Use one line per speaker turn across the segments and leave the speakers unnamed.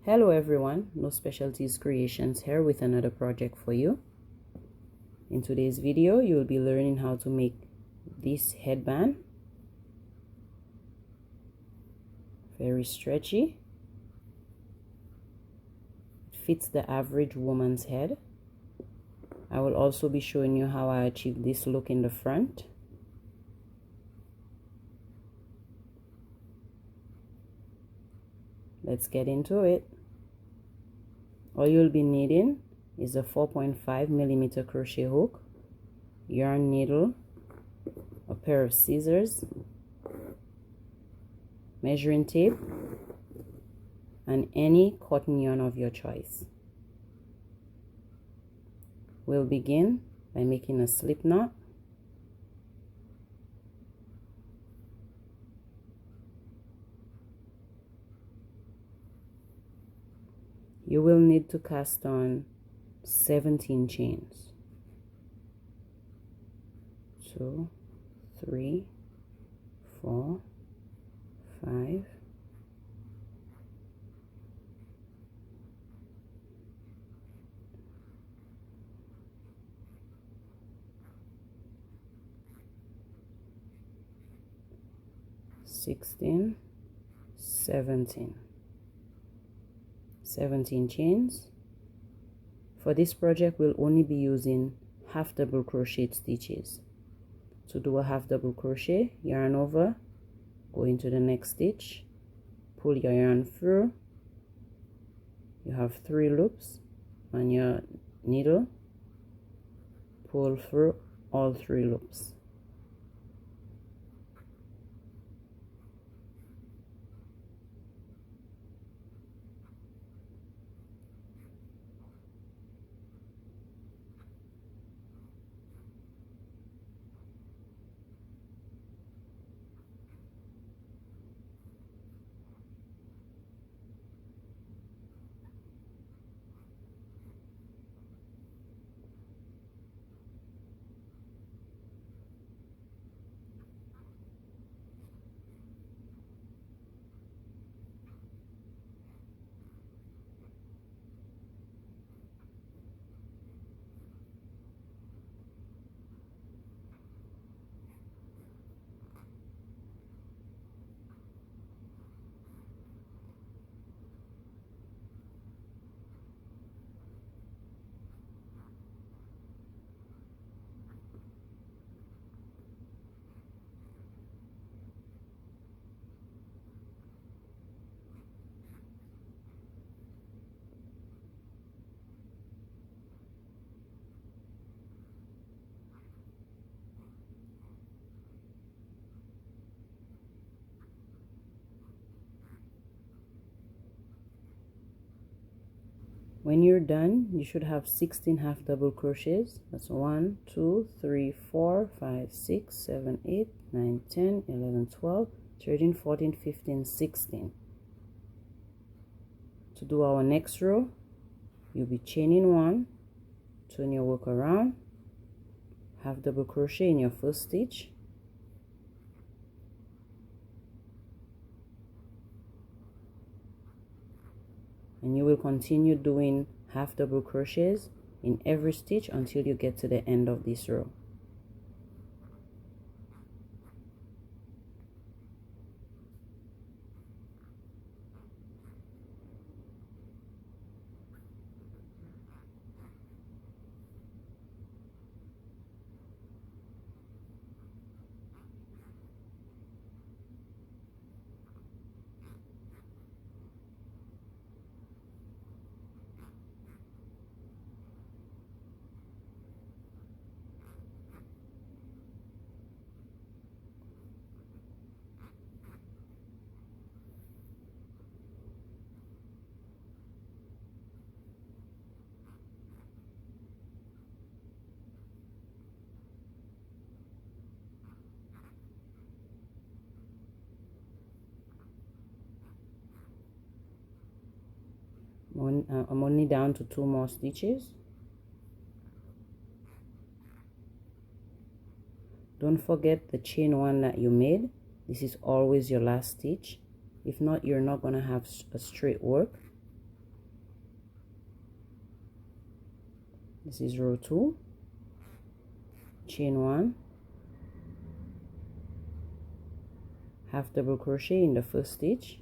Hello everyone, Nospecialtiescreations here with another project for you. In today's video, you will be learning how to make this headband. Very stretchy. It fits the average woman's head. I will also be showing you how I achieved this look in the front. Let's get into it. All you'll be needing is a 4.5mm crochet hook, yarn needle, a pair of scissors, measuring tape, and any cotton yarn of your choice. We'll begin by making a slip knot. You will need to cast on 17 chains. 2, 3, 4, 5, 16, 17 chains. For this project, we'll only be using half double crochet stitches. To do a half double crochet, yarn over, go into the next stitch, pull your yarn through. You have 3 loops on your needle, pull through all 3 loops. When you're done, you should have 16 half double crochets. That's 1, 2, 3, 4, 5, 6, 7, 8, 9, 10, 11, 12, 13, 14, 15, 16. To do our next row, you'll be chaining 1, turn your work around, half double crochet in your first stitch, and you will continue doing half double crochets in every stitch until you get to the end of this row. I'm only down to 2 more stitches. Don't forget the chain 1 that you made. This is always your last stitch. If not, you're not going to have a straight work. This is row 2, chain 1, half double crochet in the first stitch,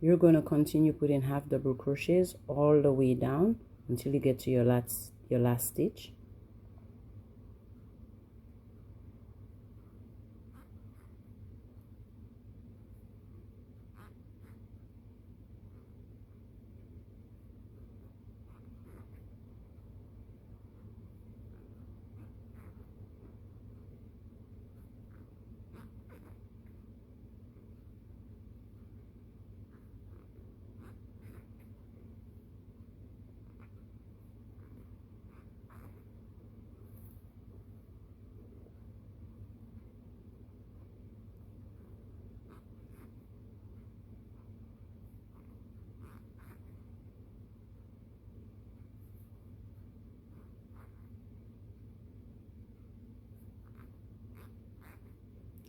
you're going to continue putting half double crochets all the way down until you get to your last stitch.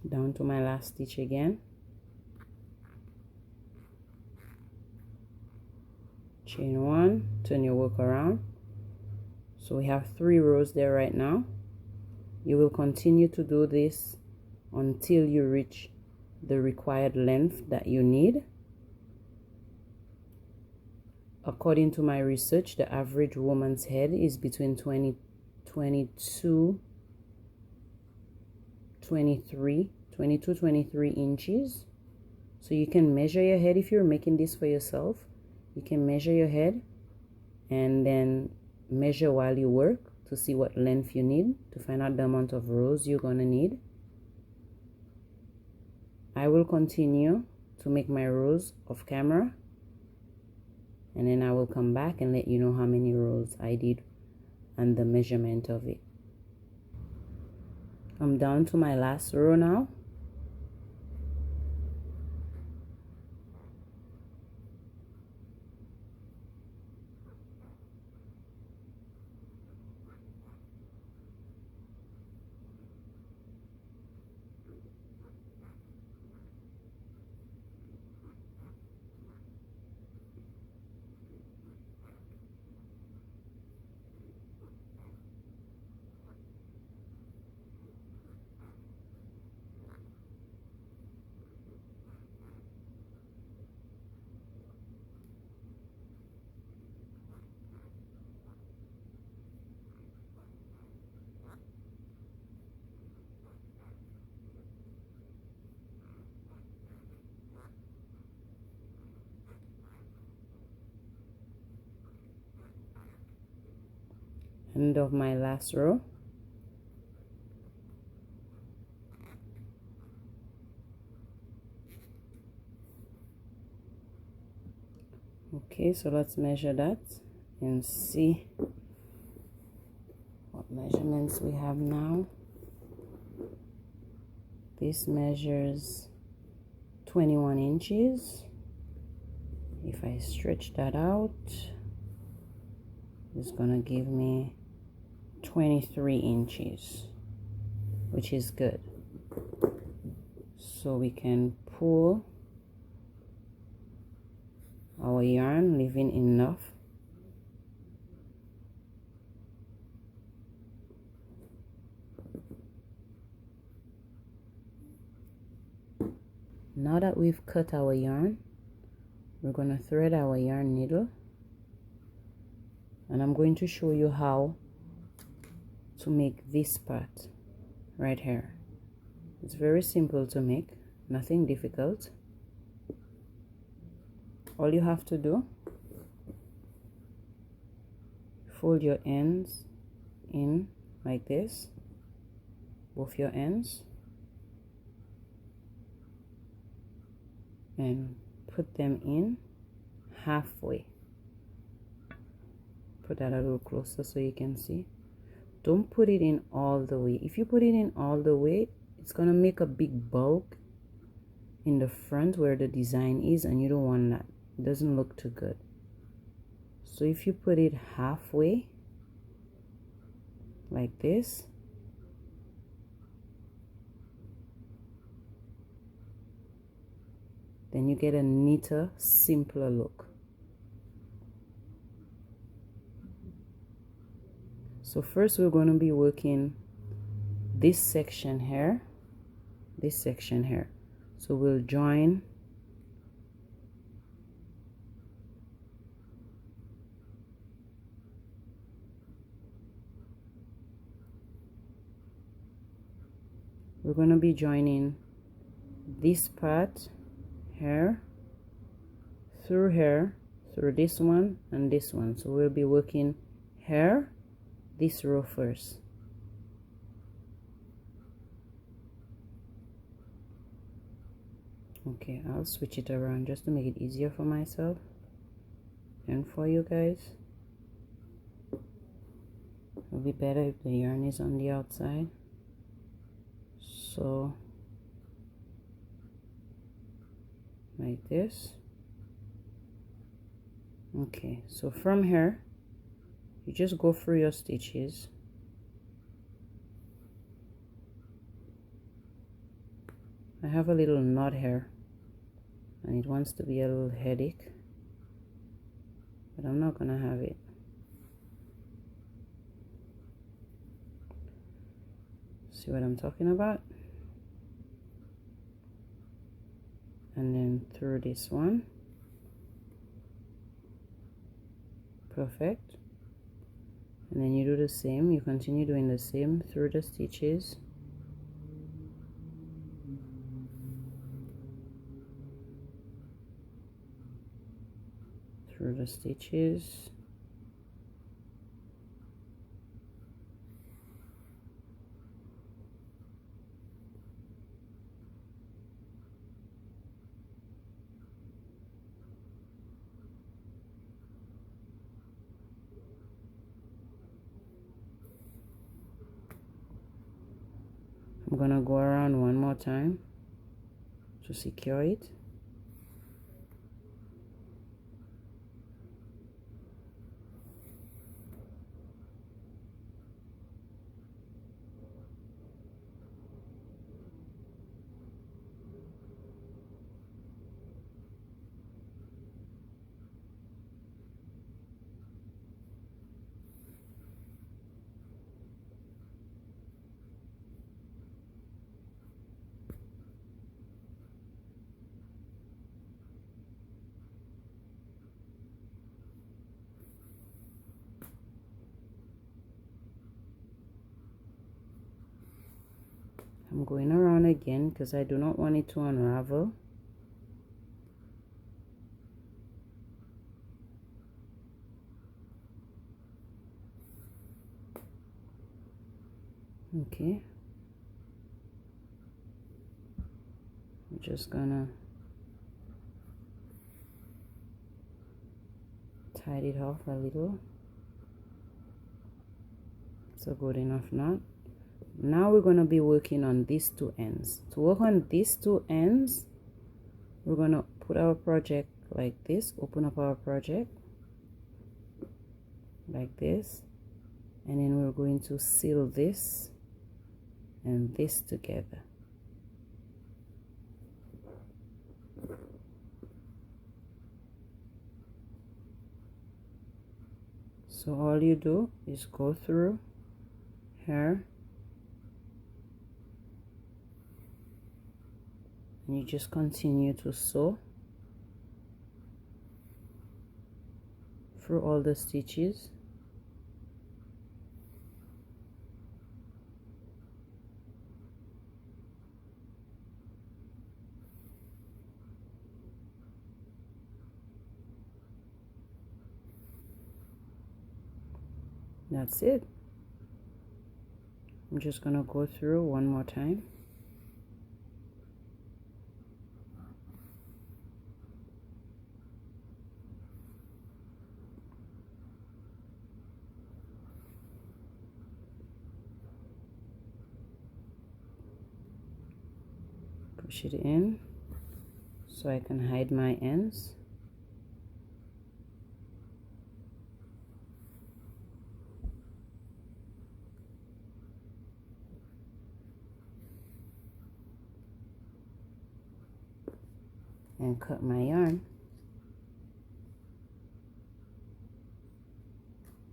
Down to my last stitch again, chain 1, turn your work around. So we have 3 rows there right now. You will continue to do this until you reach the required length that you need. According to my research, the average woman's head is between 22, 23 inches. So you can measure your head. If you're making this for yourself, you can measure your head and then measure while you work to see what length you need, to find out the amount of rows you're gonna need. I will continue to make my rows off camera, and then I will come back and let you know how many rows I did and the measurement of it. I'm down to my last row now. End of my last row. Okay, so let's measure that and see what measurements we have now. This measures 21 inches. If I stretch that out, it's gonna give me 23 inches, which is good. So we can pull our yarn, leaving enough. Now that we've cut our yarn, we're going to thread our yarn needle, and I'm going to show you how to make this part right here. It's very simple to make, nothing difficult. All you have to do, fold your ends in like this, both your ends, and put them in halfway. Put that a little closer so you can see. Don't put it in all the way. If you put it in all the way, it's gonna make a big bulk in the front where the design is, and you don't want that. It doesn't look too good. So if you put it halfway, like this. Then you get a neater, simpler look. So first we're going to be working this section here, this section here. So we'll join we're going to be joining this part here through here, through this one and this one. So we'll be working here, this row first. Okay, I'll switch it around just to make it easier for myself and for you guys. It'll be better if the yarn is on the outside. So like this. Okay, so from here you just go through your stitches. I have a little knot here and it wants to be a little headache, but I'm not gonna have it. See what I'm talking about? And then through this one. Perfect. And then you do the same, you continue doing the same through the stitches. Through the stitches. I'm gonna go around one more time to secure it. I'm going around again because I do not want it to unravel. Okay. I'm just gonna tie it off a little. It's a good enough knot. Now we're going to be working on these two ends. To work on these two ends, we're going to put our project like this, open up our project like this, and then we're going to seal this and this together. So all you do is go through here and you just continue to sew through all the stitches. That's it. I'm just gonna go through one more time. Push it in so I can hide my ends. and cut my yarn.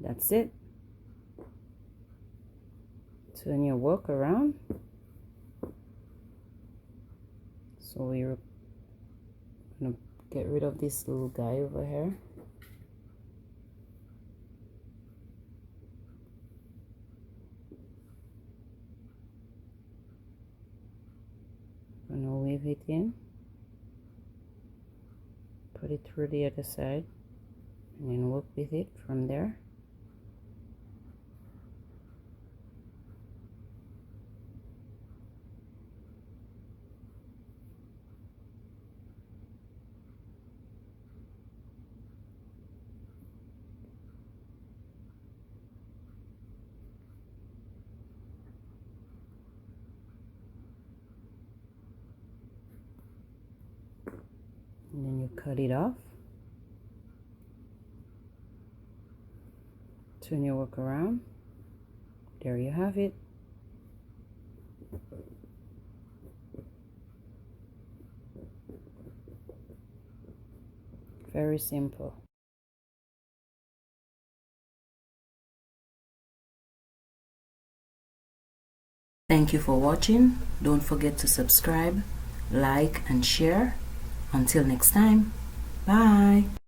That's it. Turn your work around. So we're gonna get rid of this little guy over here. Gonna weave it in, put it through the other side, and then work with it from there. And then you cut it off. Turn your work around. There you have it. Very simple. Thank you for watching. Don't forget to subscribe, like, and share. Until next time, bye.